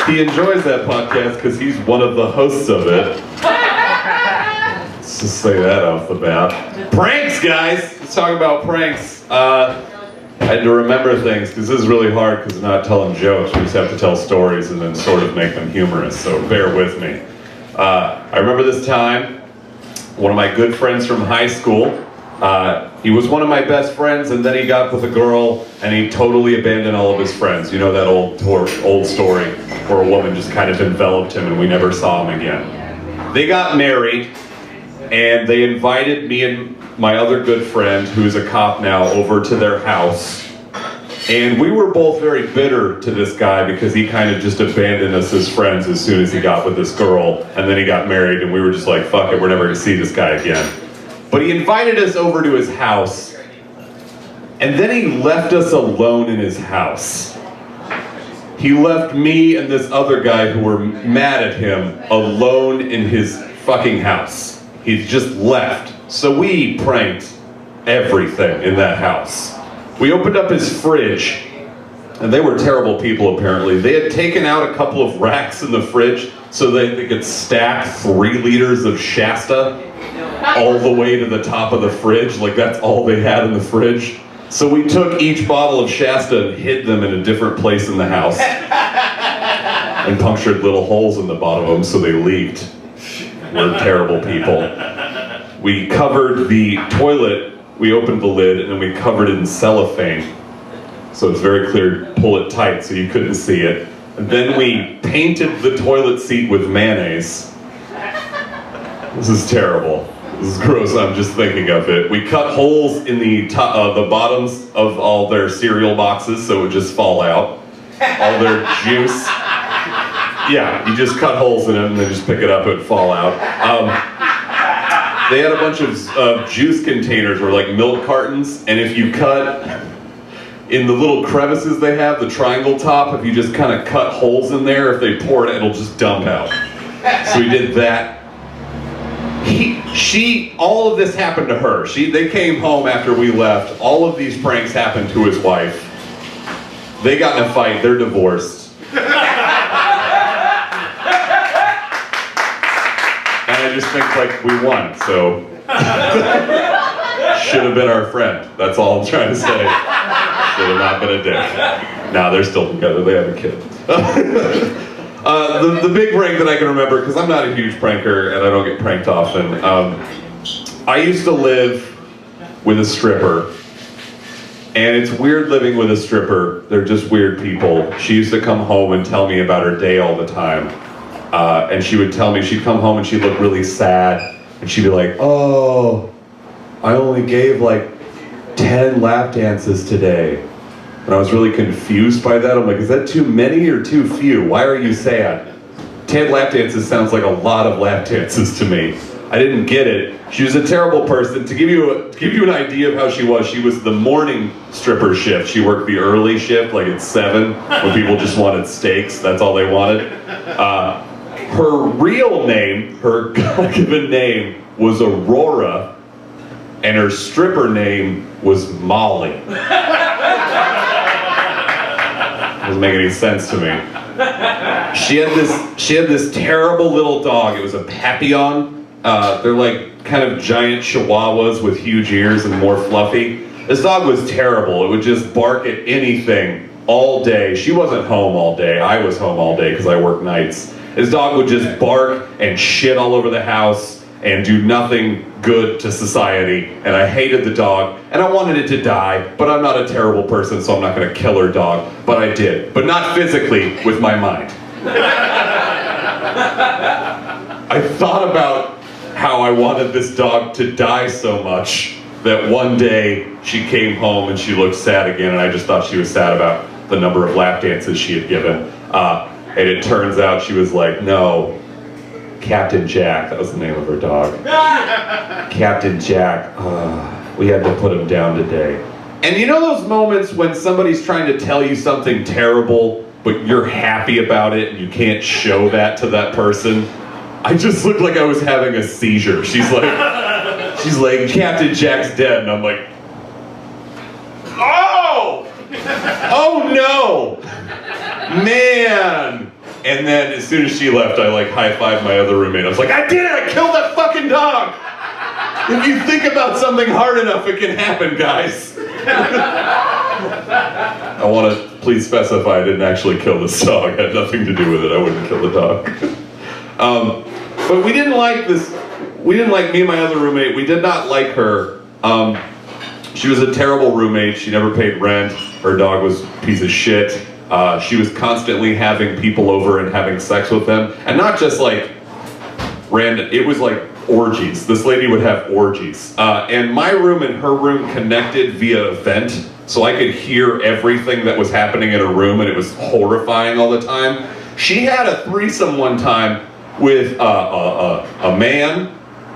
He enjoys that podcast because he's one of the hosts of it. Let's just say that off the bat. Pranks, guys! Let's talk about pranks. I had to remember things because this is really hard because we're not telling jokes. We just have to tell stories and then sort of make them humorous, so bear with me. I remember this time, one of my good friends from high school, he was one of my best friends, and then he got with a girl, and he totally abandoned all of his friends. You know that old story where a woman just kind of enveloped him and we never saw him again. They got married, and they invited me and my other good friend, who's a cop now, over to their house. And we were both very bitter to this guy because he kind of just abandoned us as friends as soon as he got with this girl, and then he got married, and we were just like, fuck it, we're never gonna see this guy again. But he invited us over to his house, and then he left us alone in his house. He left me and this other guy who were mad at him alone in his fucking house. He just left. So we pranked everything in that house. We opened up his fridge, and they were terrible people apparently. They had taken out a couple of racks in the fridge so that they could stack 3 liters of Shasta all the way to the top of the fridge, like that's all they had in the fridge. So we took each bottle of Shasta and hid them in a different place in the house and punctured little holes in the bottom of them so they leaked. We're terrible people. We covered the toilet, we opened the lid, and then we covered it in cellophane. So it's very clear, pull it tight so you couldn't see it. And then we painted the toilet seat with mayonnaise. This is terrible. This is gross, I'm just thinking of it. We cut holes in the bottoms of all their cereal boxes so it would just fall out. All their juice. Yeah, you just cut holes in it and then just pick it up, it would fall out. They had a bunch of juice containers, or like milk cartons, and if you cut in the little crevices they have, the triangle top, if you just kind of cut holes in there, if they pour it, it'll just dump out. So we did that. All of this happened to her. They came home after we left. All of these pranks happened to his wife. They got in a fight. They're divorced. And I just think, like, we won, so. Should have been our friend. That's all I'm trying to say. Should have not been a dick. Nah, they're still together. They have a kid. The big prank that I can remember, because I'm not a huge pranker and I don't get pranked often, I used to live with a stripper, and it's weird living with a stripper. They're just weird people. She used to come home and tell me about her day all the time, and she would tell me, she'd come home and she'd look really sad, and she'd be like, oh, I only gave like 10 lap dances today. And I was really confused by that. I'm like, is that too many or too few? Why are you sad? 10 lap dances sounds like a lot of lap dances to me. I didn't get it. She was a terrible person. To give you an idea of how she was the morning stripper shift. She worked the early shift, like at 7, when people just wanted steaks. That's all they wanted. Her real name, her God-given name, was Aurora, and her stripper name was Molly. Doesn't make any sense to me. She had this terrible little dog. It was a Papillon. They're like kind of giant chihuahuas with huge ears and more fluffy. This dog was terrible. It would just bark at anything all day. She wasn't home all day. I was home all day because I work nights. This dog would just bark and shit all over the house and do nothing good to society, and I hated the dog, and I wanted it to die, but I'm not a terrible person, so I'm not gonna kill her dog, but I did. But not physically, with my mind. I thought about how I wanted this dog to die so much that one day she came home and she looked sad again, and I just thought she was sad about the number of lap dances she had given. And it turns out she was like, no, Captain Jack, that was the name of her dog. Captain Jack, we had to put him down today. And you know those moments when somebody's trying to tell you something terrible, but you're happy about it and you can't show that to that person? I just looked like I was having a seizure. She's like, Captain Jack's dead, and I'm like, oh! Oh no! Man! And then as soon as she left, I like high-fived my other roommate. I was like, I did it! I killed that fucking dog! If you think about something hard enough, it can happen, guys. I want to please specify I didn't actually kill this dog. It had nothing to do with it. I wouldn't kill the dog. But we didn't like this. We didn't like me and my other roommate. We did not like her. She was a terrible roommate. She never paid rent. Her dog was a piece of shit. She was constantly having people over and having sex with them. And not just like random, it was like orgies. This lady would have orgies. And my room and her room connected via a vent. So I could hear everything that was happening in a room, and it was horrifying all the time. She had a threesome one time with a man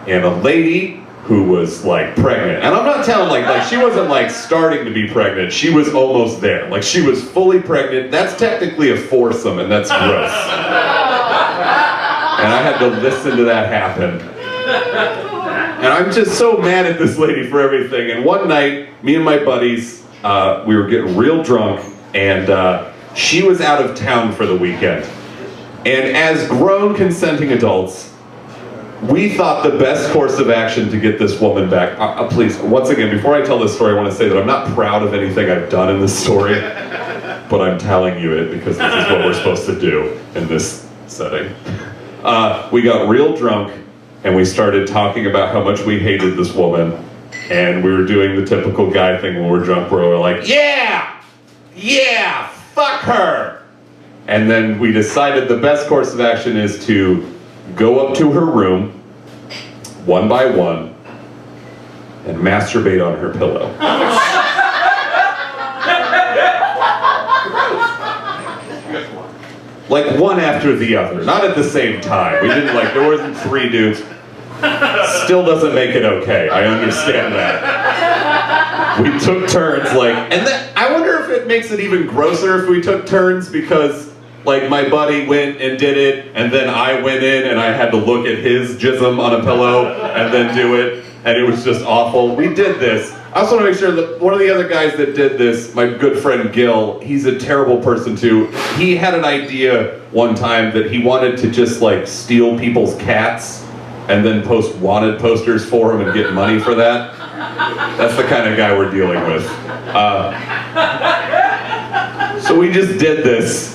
and a lady who was like pregnant. And I'm not telling like she wasn't like starting to be pregnant. She was almost there. Like she was fully pregnant. That's technically a foursome, and that's gross. And I had to listen to that happen. And I'm just so mad at this lady for everything. And one night, me and my buddies, we were getting real drunk, and she was out of town for the weekend. And as grown consenting adults, we thought the best course of action to get this woman back, please, once again, before I tell this story, I want to say that I'm not proud of anything I've done in this story, but I'm telling you it because this is what we're supposed to do in this setting. We got real drunk, and we started talking about how much we hated this woman, and we were doing the typical guy thing when we're drunk where we're like, yeah, fuck her. And then we decided the best course of action is to go up to her room, one by one, and masturbate on her pillow. Like one after the other, not at the same time. We didn't like, there wasn't three dudes. Still doesn't make it okay, I understand that. We took turns and then, I wonder if it makes it even grosser if we took turns because like my buddy went and did it, and then I went in and I had to look at his jism on a pillow and then do it, and it was just awful. We did this. I also want to make sure that one of the other guys that did this, my good friend Gil, he's a terrible person too. He had an idea one time that he wanted to just like steal people's cats and then post wanted posters for them and get money for that. That's the kind of guy we're dealing with. So we just did this.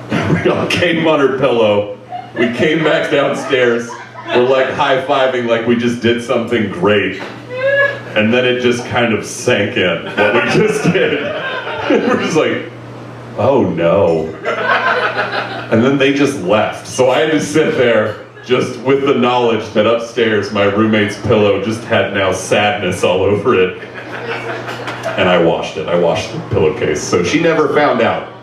We all came on her pillow. We came back downstairs. We're like high-fiving like we just did something great. And then it just kind of sank in, what we just did. We're just like, oh no. And then they just left. So I had to sit there just with the knowledge that upstairs my roommate's pillow just had now sadness all over it. And I washed it. I washed the pillowcase. So she never found out.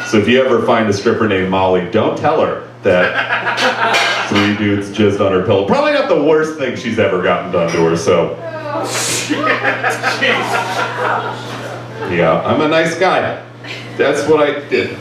So if you ever find a stripper named Molly, don't tell her that 3 dudes jizzed on her pillow. Probably not the worst thing she's ever gotten done to her, so. Yeah, I'm a nice guy. That's what I did.